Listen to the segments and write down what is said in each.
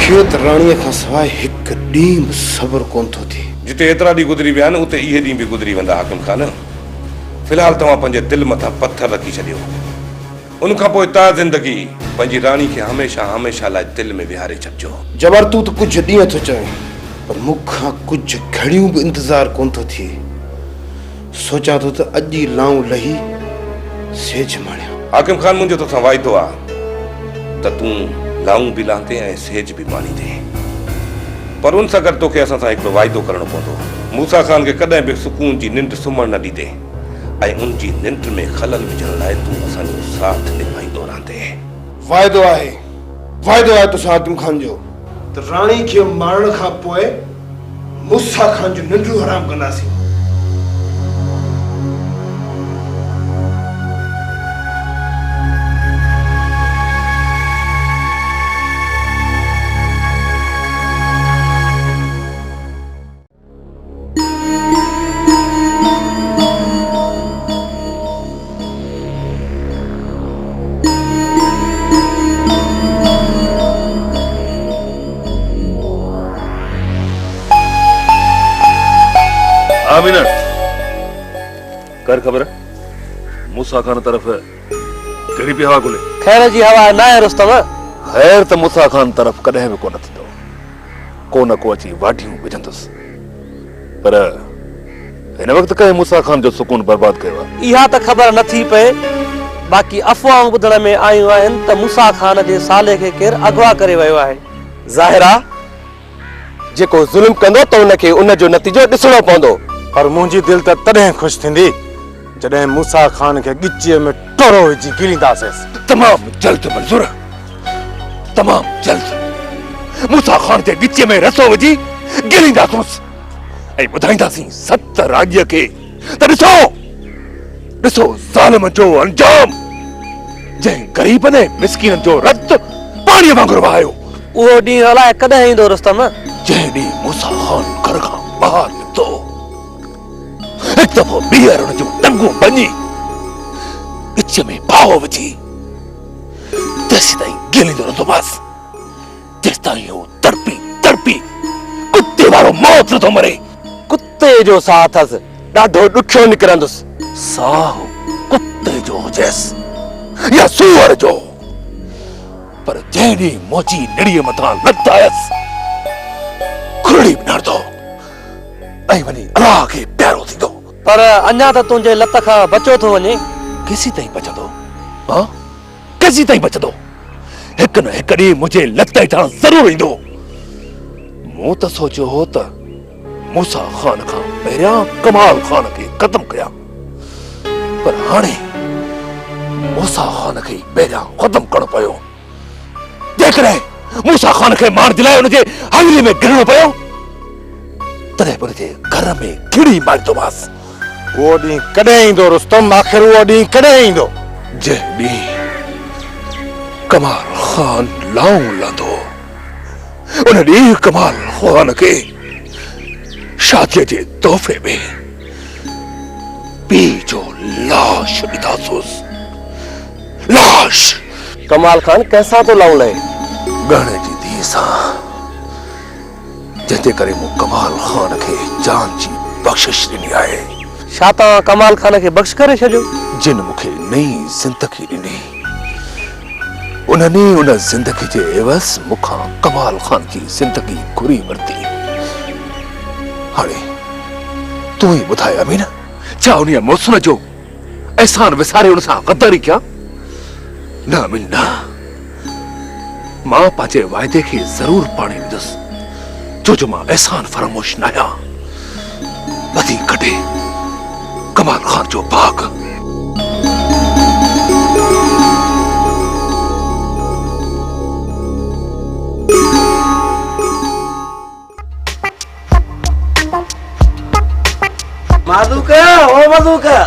मूंखे त राणीअ खां सवाइ हिकु ॾींहुं बि सब्र कोन थो थिए। जिते एतिरा ॾींहं गुज़री विया आहिनि उते इहे ॾींहं बि गुज़री वेंदा हाकिम खान। फ़िलहाल तव्हां पंहिंजे दिलि मथां पथर रखी छॾियो। उन खां पोइ तव्हां ज़िंदगी पंहिंजी राणी खे हमेशह हमेशह लाइ दिलि में विहारे छॾिजो। जबर तूं त कुझु ॾींहं थो चवे, पर मूंखां कुझु घड़ियूं बि इंतज़ारु कोन थो थिए। सोचां थो त अॼु ई लाऊं लही सेज माणिया। हाकिम खान, मुंहिंजो तोसां वाइदो आहे त तूं लाऊं बि लांदे ऐं सेज बि माणींदे, पर उन सां गॾु तोखे असां सां हिकिड़ो वाइदो करणो पवंदो। मूसा खान खे कॾहिं बि सुकून जी निंड सुम्हण न ॾींदे ऐं उन जी निंड में खलल विझण लाइ तूं असांजो साथ निभाईंदो रहंदे। वाइदो आहे तोसां हाकिम खान जो त राणी खे मारण खां पोइ मूसा खान जूं निंडूं हराम कंदासीं। आमिना कर खबर मूसा खान तरफ कहिड़ी पई हवा खुले? खैर जी हवा न आहे रुस्तम। खैर त मूसा खान तरफ कॾहिं बि कोन थींदो। को न को अची वाढियूं विझंदुसि, पर हिन वक़्तु कंहिं मूसा खान जो सुकून बर्बाद कयो आहे। इहा त ख़बर नथी पए, बाक़ी अफ़वाहूं ॿुधण में आयूं आहिनि त मूसा खान जे साले खे केरु अगवा करे वियो आहे। ज़ाहिरा जेको ज़ुल्म कंदो त उनखे उन जो नतीजो ॾिसणो पवंदो। पर मुंहिंजी दिलि त तॾहिं ख़ुशि थींदी जॾहिं मूसा खान खे गिचीअ में टोरो विझी गिरींदासीं। तमामु जल्द मंज़ूर, तमामु जल्द मूसा खान जे गिचीअ में रसो विझी गिरींदासीं ऐं ॿुधाईंदासीं सत राज्य खे त ॾिसो ज़ालिम जो अंजाम, जंहिं ग़रीब ने मिस्कीन जो रत पाणीअ वांगुरु वहायो। उहो ॾींहुं अलाए कॾहिं ईंदो रुस्तम? जंहिं ॾींहुं मूसा खान घर खां ॿाहिरि निकितो, हिकु दफ़ो ॿीहर हुन जूं टंगूं भञी विच में भाव विझी तेसि ताईं गिलींदो रहंदोमांसि, जेसि ताईं हू तड़पी तड़पी कुते वारो मौत नथो मरे। कुते जो साह अथसि, ॾाढो ॾुखियो निकिरंदुसि। साह कुते जो हुजेसि या सूअर जो, पर जंहिं ॾींहुं मोची निड़ीअ मथां लत आयसि, खुरड़ी बि नड़दो ऐं वञी अलाह खे प्यारो थींदो। पर अञा त तुंहिंजे लत खां बचो थो वञे। केसी ताईं बचंदो? हाँ, केसी ताईं बचंदो? हिकु न हिकु ॾींहुं मुंहिंजे लत हेठां ज़रूरु ईंदो। मूं त सोचियो हो त मूसा खान खां पहिरियां कमाल खान खे ख़तमु कयां, पर हाणे मूसा खान खे पहिरियां ख़तमु करणो पियो। जेकॾहिं मूसा खान खे मार दिलाए हुनजे हवेली में गिरणो पियो, तॾहिं बि हुनजे घर में गिड़ी मारींदोमांसि। उहो ॾींहुं कॾहिं ईंदो रुस्तम? आख़िर उहो ॾींहुं कॾहिं ईंदो? जंहिं ॾींहुं कमाल खान लाऊं लांदो, उन ॾींहुं कमाल खान खे शादीअ जे तोहफ़े में पीउ जो लाश ॾींदासूंसि। लाश। कमाल खान कंहिंसां थो लाऊं लहे? गहणे जी धीअ सां, जंहिंजे करे मूं कमाल खान खे जान जी बख़्शिश ॾिनी आहे। छा तव्हां कमाल खान खे बख़्श करे छॾियो? जिन मूंखे नई ज़िंदगी ॾिनी, उन्हनि उन ज़िंदगी जे एवज़ मूंखां कमाल खान जी ज़िंदगी घुरी वरिती। हाणे तूं ई ॿुधाए अमीन, छा उन मौसम जो एहसान विसारे उन सां ग़द्दारी कयां? न अमीन न, मां पंहिंजे वाइदे खे ज़रूर पाणे ॾींदुसि, छो जो मां एहसान फरामोश न आहियां। वधी कढे कमाल खान जो बाग। माधुका, ओ माधुका,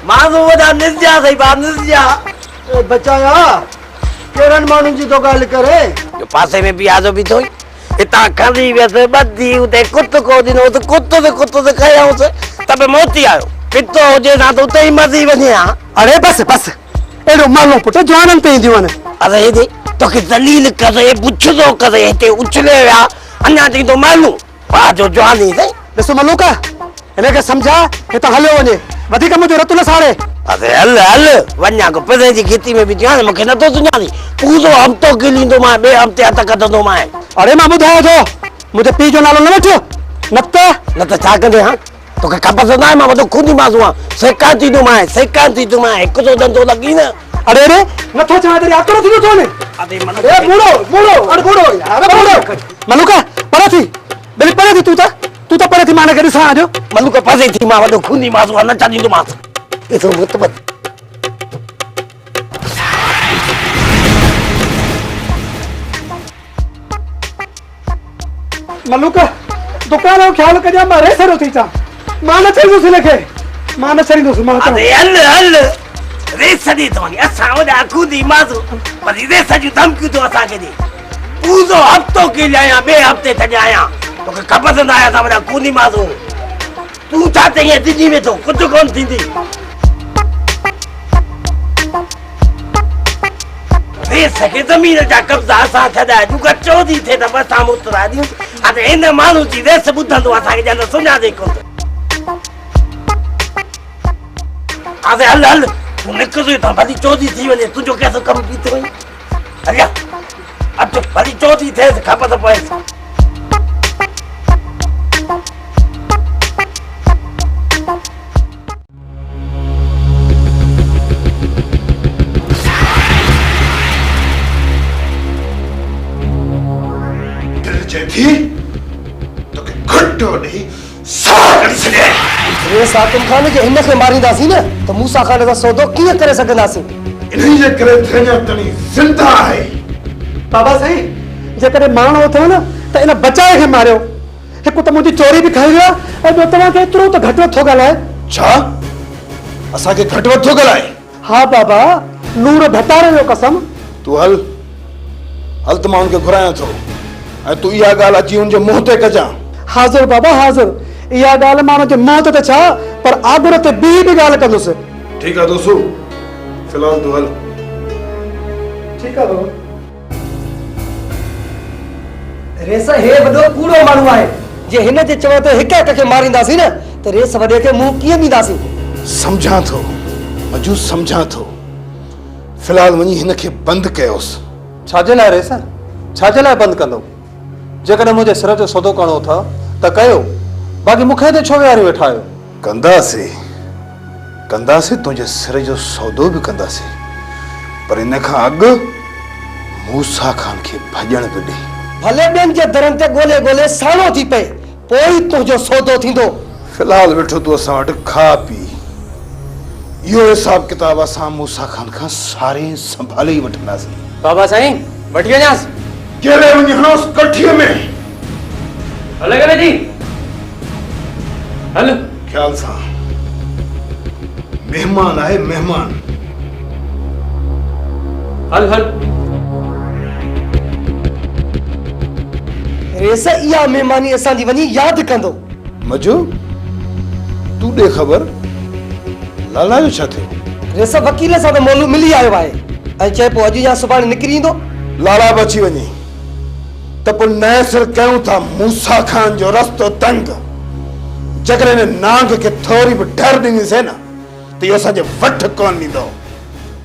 माधु वॾा निस्जा सही बात निस्जा। बचाया केरन माण्हुनि जी तो ॻाल्हि करे? जो पासे में पियाज़ो बि थोई हितां खणी वियसि ॿधी उते कुत को ॾिनो त कुत ते खयाऊंसि त बि मोती आयो। पितो हुजे ना त उते ई मरी वञे। हा अरे बस बस एॾो मालो पुट जवाननि ते ईंदियूं आहिनि। अरे हेॾे तोखे दलील करे पुछदो करे हिते उछले विया अञा चई तो मानू पा जो जवानी से ॾिसो मलूका हिनखे सम्झा हितां हलियो वञे वधीक मुंहिंजो रतु न साड़े अरे हल हल वञा को परे जी खेती में बि ध्यान मूंखे नथो सुञाणी पूरो हफ़्तो गिलींदो मां ॿिए हफ़्ते हथ कढंदो मां अरे मां ॿुधायो थो मुंहिंजे पीउ जो नालो न वठो न त छा कंदे हा तोखे ख़बर त न आहे मां वॾो खूनी माज़ू आहियां सेकां थी तूं मां हिकु तो धंधो लॻी न अरे अरे नथो चवां तेरी आतरो थी थो वञे अरे अरे बूढ़ो बूढ़ो अरे बूढ़ो अरे बूढ़ो मलूका परे थी बेली परे थी तूं त परे थी मां हिनखे ॾिसां जो मलूक परे थी मां वॾो खूनी माज़ू आहियां न छॾींदोमांसि एतिरो मुतबत मलूका दुकान जो ख्याल कजां मां रे सरो थी चा मां न छॾींदुसि हिनखे मां न छॾींदुसि मां अरे हल हल रेस ॾे तो वञे असां वॾा खूनी माज़ू पर रेस जूं धमकियूं थो असांखे ॾे पूरो हफ़्तो गिलिया आहियां ॿिए हफ़्ते छॾिया आहियां तोखे ख़बर त न आहे असां वॾा खूनी माज़ू तूं छा त ईअं दिल्ली में थो कुझु कोन थींदी रेस खे ज़मीन जा कब्ज़ा असां छॾाए ॾियूं का चोरी थिए त बस सां उतराए ॾियूं हाणे हिन माण्हू जी रेस ॿुधंदो असांखे ॼण सुञाणे कोन अरे हल हल तूं निकिरी त भली चोरी थी वञे तुंहिंजो कंहिंजो कमु बि थो वञे हलिया अचो भली चोरी थिएसि ख़बर त पएसि थी तो के घटो नहीं सागर से रे साकिब खान के हिनखे मारींदासीं न त मूसा खान सां सौदो कीअं करे सघंदासीं इन्हीं जे करे थेजा तनी जिंदा है बाबा साईं जेकॾहिं माण्हू अथव न त इन बचाए खे मारियो हिकु त मुंहिंजी चोरी बि खाई वियो ऐं ॿियो तव्हांखे एतिरो त घटि वधि थो ॻाल्हाए छा असा के घट वधो गलाए हा बाबा नूर भटारे जो कसम तू हल हल त मां उनके घुराया थो ऐं तू इहा ॻाल्हि अची उनजे मुंह ते कजां हाज़िर बाबा हाज़िर इहा ॻाल्हि माण्हू जे मौत ते छा पर आबुर ते ॿी बि ॻाल्हि कंदुसि ठीक है दोस्तों फिलहाल तू हल ठीकु आहे बाबा रेस हे वॾो कूड़ो माण्हू आहे जे हिन जे चवण ते हिक हिक खे मारींदासीं न त रेस वॾे खे मुंहुं कीअं ॾींदासीं समझा थो मजू समझा थो फिलहाल वञी हिनखे बंदि कयोसि छाजे लाइ रेस छाजे लाइ बंदि कंदो जेकॾहिं मुंहिंजे सिर जो सौदो करणो अथव त कयो बाक़ी मूंखे ते छो विहारे वेठा आहियो कंदासीं कंदासीं तुंहिंजे सिर जो सौदो बि कंदासीं पर इन खां अॻु मूसा खान खे भॼण बि ॾे भले ॿियनि जे दरनि ते ॻोल्हे ॻोल्हे साणो थी पए पोइ तुंहिंजो सौदो थींदो फिलहाल वेठो तूं असां वटि खा पी इहो हिसाब किताब असां मूसा खान खां सारे संभाले ई वठंदासीं बाबा साईं वठी वञासि कहिड़े वञी हणोसि कठीअ में हले करे जी हल ख्याल सां मेहमान आहे मेहमान हल हल रेस इहा महिमानी असांजी वञी यादि कंदो मजो तूं ॾे ख़बर लाला जो छा थियो रेस वकील सां त मोलू मिली आयो आहे ऐं चए पोइ अॼु या सुभाणे निकिरी ईंदो लाला बि अची वञे त पोइ नए सिर कयूं था मूसा खान जो रस्तो तंग जेकॾहिं हिन नांग खे थोरी बि डर ॾींदीसीं न त इहो असांजे वठ कोन ॾींदो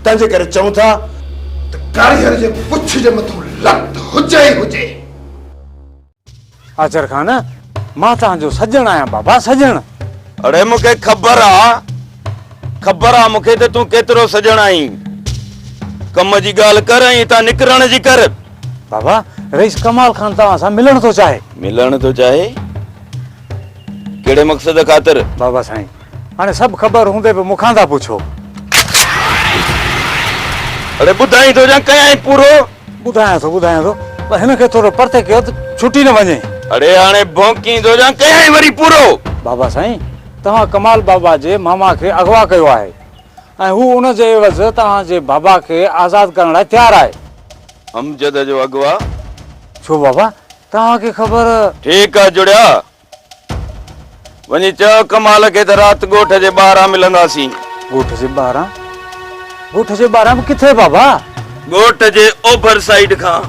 तंहिंजे करे चऊं था त कारीगर जे पुछ जे मथां लत हुजे ई हुजे आचर खान मां तव्हांजो सजण आहियां बाबा सजण अरे मूंखे ख़बर आहे मूंखे त तूं केतिरो सजण आहीं कम जी ॻाल्हि कर ऐं हितां निकिरण जी कर बाबा रईस कमाल खान तव्हां सां मिलण थो चाहे मिलण थो चाहे कहिड़े मक़सद ख़ातिर बाबा साईं हाणे सभु ख़बर हूंदे बि मूंखां था पुछो अरे ॿुधाई थो जां कयां पूरो ॿुधायां थो पर हिनखे थोरो परते कयो त छुटी न वञे अरे हाणे भौंकी थो जां कयां वरी पूरो बाबा साईं तव्हां कमाल बाबा जे मामा खे अगवा कयो आहे ऐं हू उन जे एवज़ तव्हांजे बाबा खे आज़ादु करण लाइ तयारु आहे अमजद जो अगवा छो बाबा तव्हांखे ख़बर ठीकु आहे जुड़िया वञी चयो कमाल खे त राति ॻोठ जे ॿाहिरां मिलंदासीं ॻोठ जे ॿाहिरां बि किथे बाबा गोट जे ओभर साइड खां।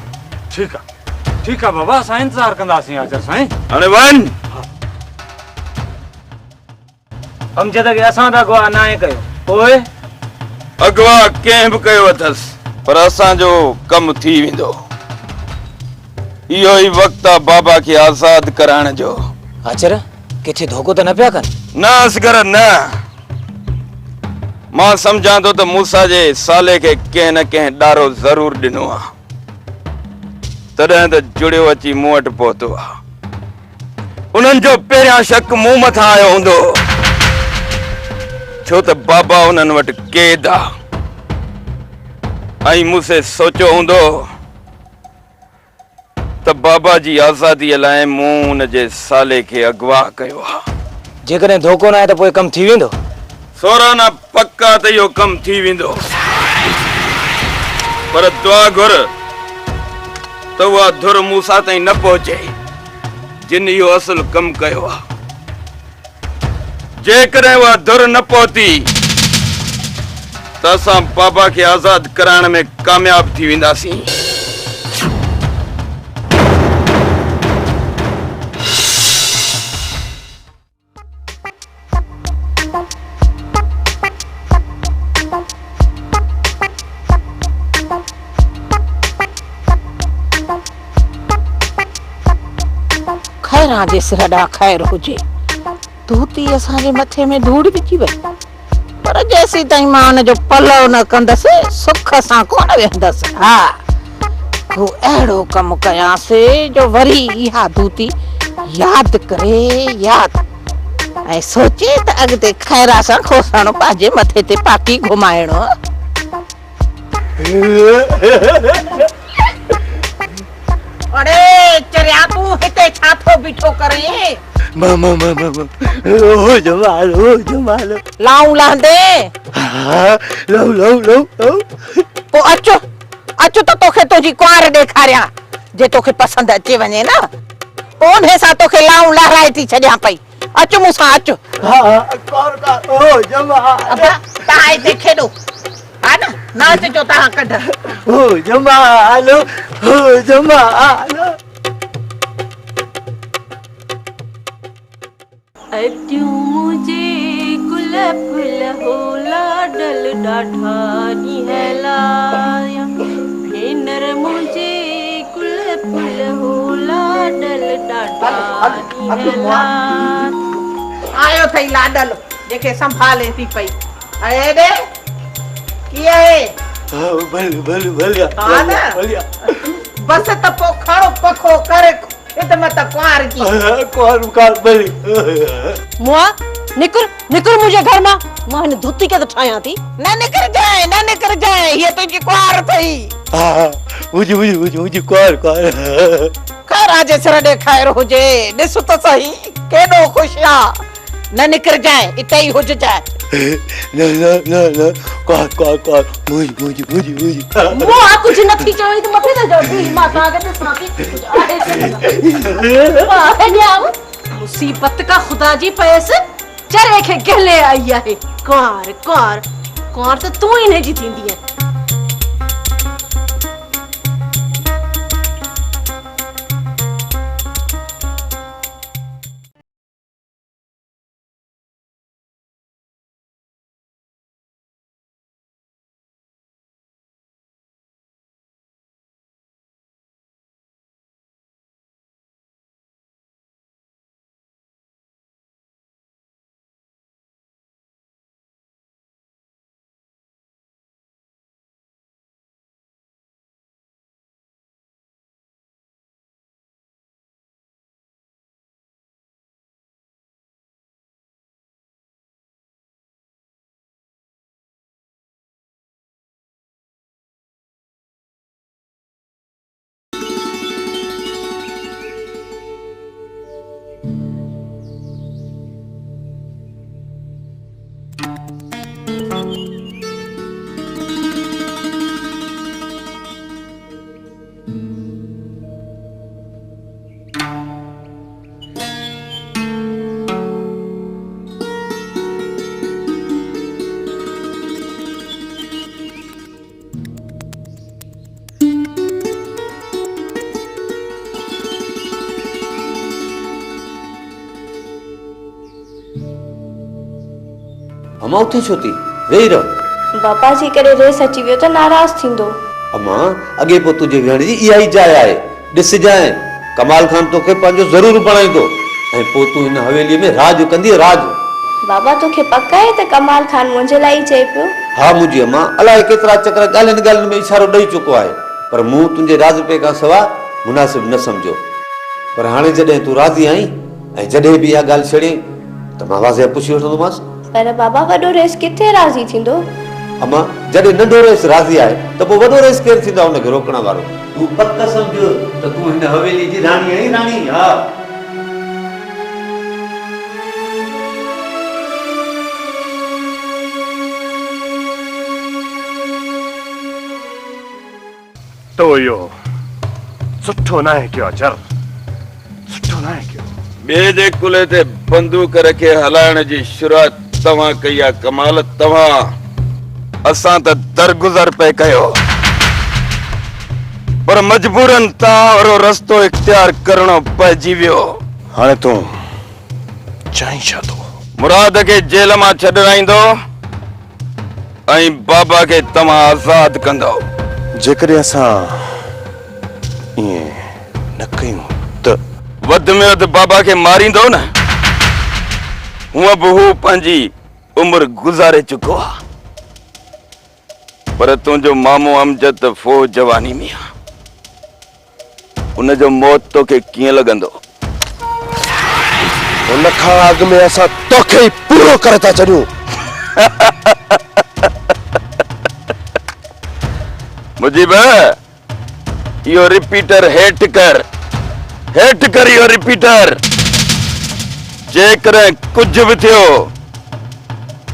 ठीक है बाबा, असां इंतजार कंदासीं आचार साईं। हाणे वन अमजद खे असां त अगवा न आहे कयो, पोइ अगवा कंहिं बि कयो अथसि, पर असांजो कमु थी वेंदो। इहो ई वक़्तु आहे बाबा खे आज़ाद कराइण जो। आचर किथे धोखो त न पिया कनि? न असगर न, मां सम्झां थो त मूसा जे साले खे कंहिं न कंहिं ॾारो ज़रूर ॾिनो आहे, तॾहिं त जुड़ियो अची मूं वटि पहुतो आहे। उन्हनि जो पहिरियां शक मूं मथां आयो हूंदो, छो त बाबा उन्हनि वटि क़ैद आहे। ऐं मूंसे सोचियो हूंदो त बाबा जी आज़ादीअ लाइ मूं उन जे साले खे अगवा कयो आहे। जेकॾहिं धोखो न आहे त पोइ कमु थी वेंदो? सोराना पक्का त इहो कमु थी वेंदो, पर दुआ घुर त उहा धुर मूंसां ताईं न पहुचे जिन इहो असुल कमु कयो आहे। जेकॾहिं उहा धुर न पहुती त असां बाबा खे आज़ाद कराइण में कामयाब थी वेंदासीं। खैर जे सिर ॾा खैर हुजे, धूती असांजे मथे में धूड़ विझी वई, पर जेसीं ताईं मां हुनजो पलव न कंदसि सुख सां कोन वेहंदसि। हा, को अहिड़ो कमु कयांसि जो वरी इहा धूती यादि करे ऐं सोचे त अॻिते खैरा सां खोसण पंहिंजे मथे ते पाकी घुमाइणो। अरे चरिया तूं हिते छा थो बीठो करे? ओ जमाल लाऊं लांदे लो पो अचो त तोखे तुंहिंजी कुंवार ॾेखारियां, जे तोखे पसंदि अचे वञे न पोइ उन सां तोखे लाऊं लहराए थी छॾियां पई। अचो मूंसां अचो। ओ जमाल तव्हां हिते खेॾो, हा न, नाच जो तव्हां कढ। ओ जमाल अचूं मुझे गुल फुल हो लाडल ॾाढा ॾींहं लाया, भेनर मुझे गुल फुल हो लाडल ॾाढा ॾींहं लाया। आयो अथई लाडल जेके संभाले थी पई। अरे ॾे कीअं आहे? भलिया बस त पोइ खड़ो पखो करे खिदमत कुंवार जी। कौन भली मुआ निकुर मुझे घर मां, मां हिन धोती के तो ठायां थी। न निकर जाए ये तुझी कुंवार थई। मुझे कौन खैर आज सिर ॾे खैर हुजे, ॾिस त सही केॾो ख़ुशि आहे। न निकर जाए, इते ही हुज जाए। न कौन मुझे मुआ कुछ नथी चई त मथे न जड़ी मां ता के ॾिसां थी। मुसीबत का खुदा जी पैस चरे के गले आई है। कुंवार त तू ही ने जी थींदी है। अम्मा उथे छो थी वेही रहो। बाबा जी करे रेस अची वियो त नाराज़ थींदो। अम्मा अॻे पोइ तुंहिंजे विहण जी इहा ई जाइ आहे। ॾिसजांइ कमाल खान तोखे पंहिंजो ज़रूरु बणाईंदो ऐं पोइ तूं हिन हवेलीअ में राज कंदी राज। बाबा तोखे पक आहे त कमाल खान मुंहिंजे लाइ ई चए पियो? हा मुंहिंजी अम्मा अलाए केतिरा चकर ॻाल्हियुनि ॻाल्हियुनि में इशारो ॾेई चुको आहे, पर मूं तुंहिंजे राज पे खां सवाइ मुनासिब न सम्झो। पर हाणे जॾहिं तूं राज़ी आहीं ऐं जॾहिं बि इहा ॻाल्हि छेड़े त मां वाज़े पुछी वठंदोमांसि। पर बाबा वॾो रेस किथे राज़ी थींदो? अम्मा जॾहिं नंढो रेस राज़ी आहे त पोइ वॾो रेस केरु थींदो हुनखे रोकण वारो? तूं पक सम्झ त तूं हिन हवेली जी राणी आहीं, राणी। हा तो इहो सुठो न आहे कयो अचर, सुठो न आहे कयो। ॿिए जे कुल्हे ते बंदूक रखे हलाइण जी शुरूआत तव्हां कई आहे कमाल। तव्हां असां त दरगुज़र पे कयो, पर मजबूरन तव्हां वारो रस्तो इख्तियार करणो पइजी वियो। हाणे तूं चाहीं छा थो? मुराद खे जेल मां छॾाईंदो ऐं बाबा खे तव्हां आज़ाद कंदो। जेकॾहिं असां ईअं न कयूं त वध में वधि बाबा खे मारींदो न। हूअं बि हू पंहिंजी उमिरि गुज़ारे चुको आहे, पर तुंहिंजो मामो अमजद फ़ौज जवानी में आहे। उनजो मौत तोखे कीअं लॻंदो? उन खां अॻु में असां तोखे ई पूरो करे था छॾियूं। मुजीब इहो रिपीटर हेठि कर इहो रिपीटर। जेकॾहिं कुझु बि थियो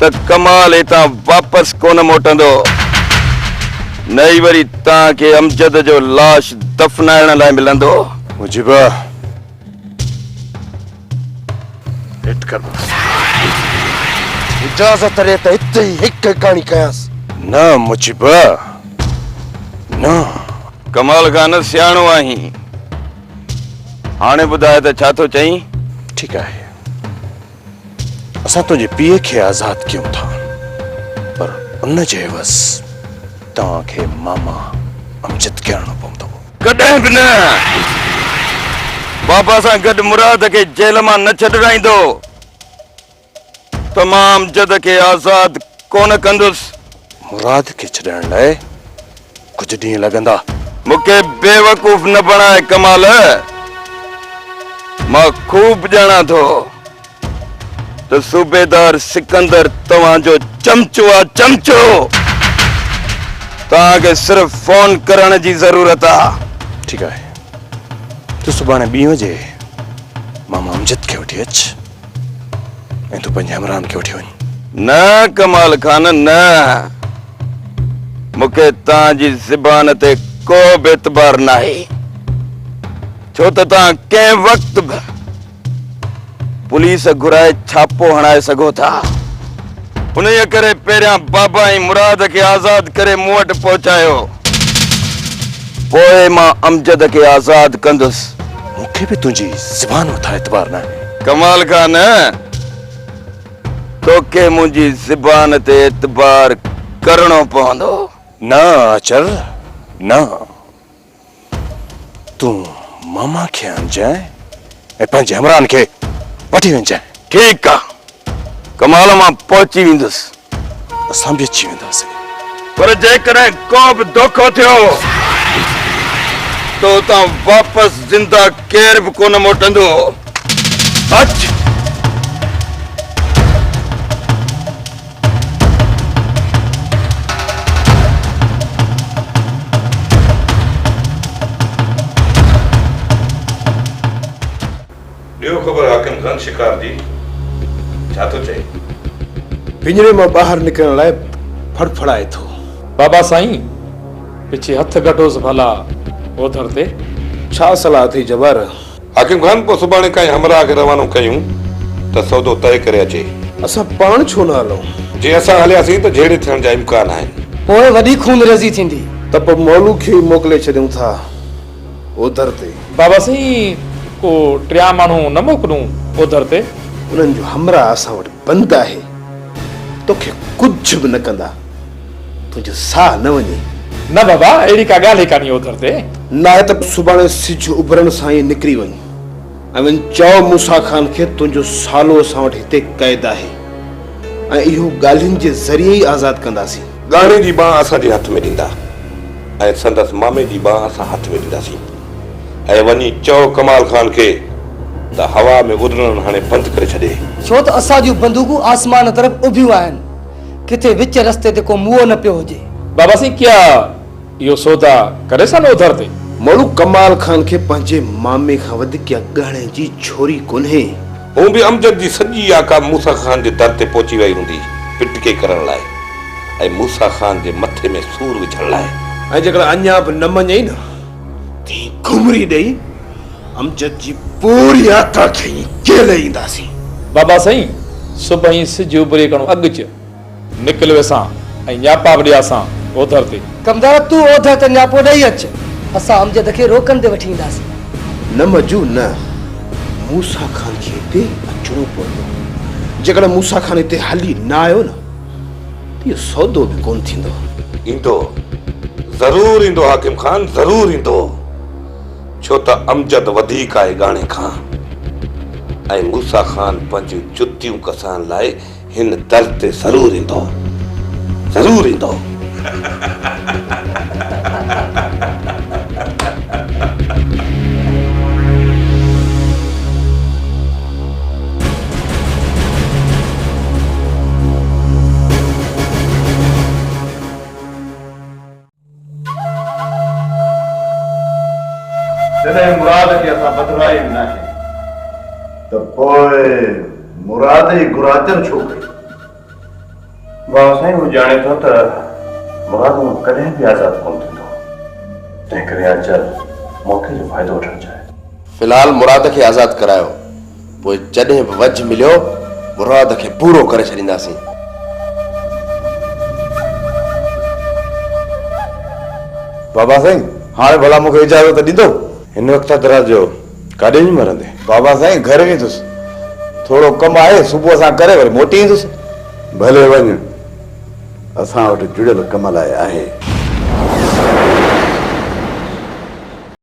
त कमाल हितां वापसि कोन मोटंदो, न ई वरी तव्हांखे अमजद जो लाश दफ़नाइण लाइ मिलंदो। मुजीब हेठि कर, इजाज़त ॾे त हिते ई हिकु कहाणी कयांसि। न मुजीब न। कमाल खान सियाणो आहीं, हाणे ॿुधाए त छा थो चईं? ठीकु आहे, असां तुंहिंजे पीउ खे आज़ाद कयूं था, पर उन जे एवज़ तव्हांखे मामा अमजद खे आणणो पवंदो। कॾहिं बि न। बाबा सां गॾु मुराद खे जेल मां न छॾाईंदो त मां अमजद खे आज़ाद कोन कंदुसि। मुराद खे छॾाइण लाइ कुझु ॾींहं लॻंदा। मूंखे बेवकूफ़ न बणाए कमाल। मां खूब ॼाणा थो त सूबेदार सिकंदर तव्हांजो चमचो आहे, चमचो। तव्हांखे सिर्फ़ फोन करण जी ज़रूरत आहे। ठीकु आहे, तूं सुभाणे 2 बजे मामा अमजद खे वठी अच ऐं तूं पंहिंजे हमराहन खे वठी वञ। न कमाल खान न, मूंखे तव्हांजी ज़बान ते को बि एतबार नाहे, छो त तव्हां कंहिं वक़्तु बि पुलिस घुराए छापो हणाए सघो था। उनजे करे पहिरियां बाबा ऐं मुराद खे आज़ाद करे मूं वटि पहुचायो, पोइ मां अमजद खे आज़ाद कंदुसि। मूंखे बि तुंहिंजी ज़बान मथां एतबार नाहे। कमाल खान, तोखे मुंहिंजी ज़बान ते एतबार करणो पवंदो। न अचर न, तूं मामा खे आणजांइ ऐं पंहिंजे हमराहन खे वठी वञजांइ। ठीकु आहे, कमाल मां पहुची वेंदुसि। असां बि अची वेंदासीं, पर जेकॾहिं को बि धोखो थियो तो उतां वापसि ज़िंदा केर बि कोन मोटंदो। अच। ॿियो ख़बर हाकिम खान शिकार जी छा थो चए? पिंजरे मां ॿाहिरि निकिरण लाइ फड़फड़ाए थो। बाबा साईं पिछे हथ कटोसि भला ओधर ते। छा सलाह थी जबर? हाकिम खान पोइ सुभाणे काई हमराह खे रवानो कयूं त सौदो तय करे अचे। असां पाण छो न हलूं? जे असां हलियासीं त झेड़े थियण जा इम्कान आहिनि। पोइ वॾी खून रेज़ी थींदी त पोइ मौलू खे मोकिले छॾियूं था ओधर ते। बाबा साईं को 3 माण्हू न मोकिलूं ओधर ते? उन्हनि जो हमराह असां वटि बंदि आहे। तोखे कुछ भी न कंदा, तुझे साह न वञे। न बाबा अहिड़ी का ॻाल्हि ई कान्हे ओधर ते। न आहे त सुभाणे सिज उभरण सां ई निकिरी वञ ऐं वञी चओ मूसा खान खे तुंहिंजो सालो असां वटि हिते क़ैद आहे ऐं इहो ॻाल्हियुनि जे ज़रिए ई आज़ादु कंदासीं। गाणे जी बांह असांजे हथ में ॾींदा ऐं संदसि मामे जी बांह असां हथ में ॾींदासीं ऐं वञी चओ कमाल खान खे त हवा में उॾरण हाणे बंदि करे छॾे। छो त असां जूं बंदूकूं आसमान तरफ़ उभियूं आहिनि, किथे विच रस्ते ते को मुंहुं न पियो हुजे। बाबा साईं क्या इहो सौदा करे सन ओधर ते? मोड़ू कमाल खान खे पंहिंजे मामे खां वधीक ॻाणे जी छोरी कोन्हे। हूं बि अमजद जी सॼी आका मूसा खान जे दर ते पहुची वई हूंदी पिटके करण लाइ ऐं मूसा खान जे मथे में सूर विझण लाइ। ऐं जेकर अञा बि न मञई न ती घुमरी ॾेई अमजद जी पूरी आका खे केले ईंदासीं। बाबा साईं सुबह सिज उभरे कणो अॻु निकिल वेसां ऐं न्यापा बि ॾियासां ओधर ते। कमदार तूं ओधर ते न्यापो ॾेई अच, असां अमजद खे रोकन ते वठी ईंदासीं। न मजू न, मूसा खान खे हिते अचणो पवंदो। जेकर मूसा खान हिते हली न आयो न त इहो सौदो बि कोन थींदो। ईंदो, ज़रूर ईंदो हाकिम खान, ज़रूर ईंदो, छो त अमजद वधीक आहे गाणे खां ऐं मूसा खान पंहिंजूं जुतियूं कसाइण लाइ हिन दर ते ज़रूर ईंदो, ज़रूर ईंदो। जॾहिं मुराद खे असां बदिराई न आहे त पोइ मुराद ई घुराचन छो कई? बाबा साईं हू ॼाणे थो त मुराद कॾहिं बि आज़ादु कोन थींदो, तंहिं करे अचल मौक़े जो फ़ाइदो वठणु चाहे। फिलहाल मुराद खे आज़ादु करायो, पोइ जॾहिं बि वज मिलियो मुराद खे पूरो करे छॾींदासीं। बाबा साईं हाणे भला मूंखे इजाज़त ॾींदो? हिन वक़्तु दराज जो काॾे ई मरंदे? बाबा साईं घर वेंदुसि, थोरो कमु आहे सुबुह सां करे वरी मोटी ईंदुसि। भले वञ, असां वटि जुड़ियल कम लाइ आहे।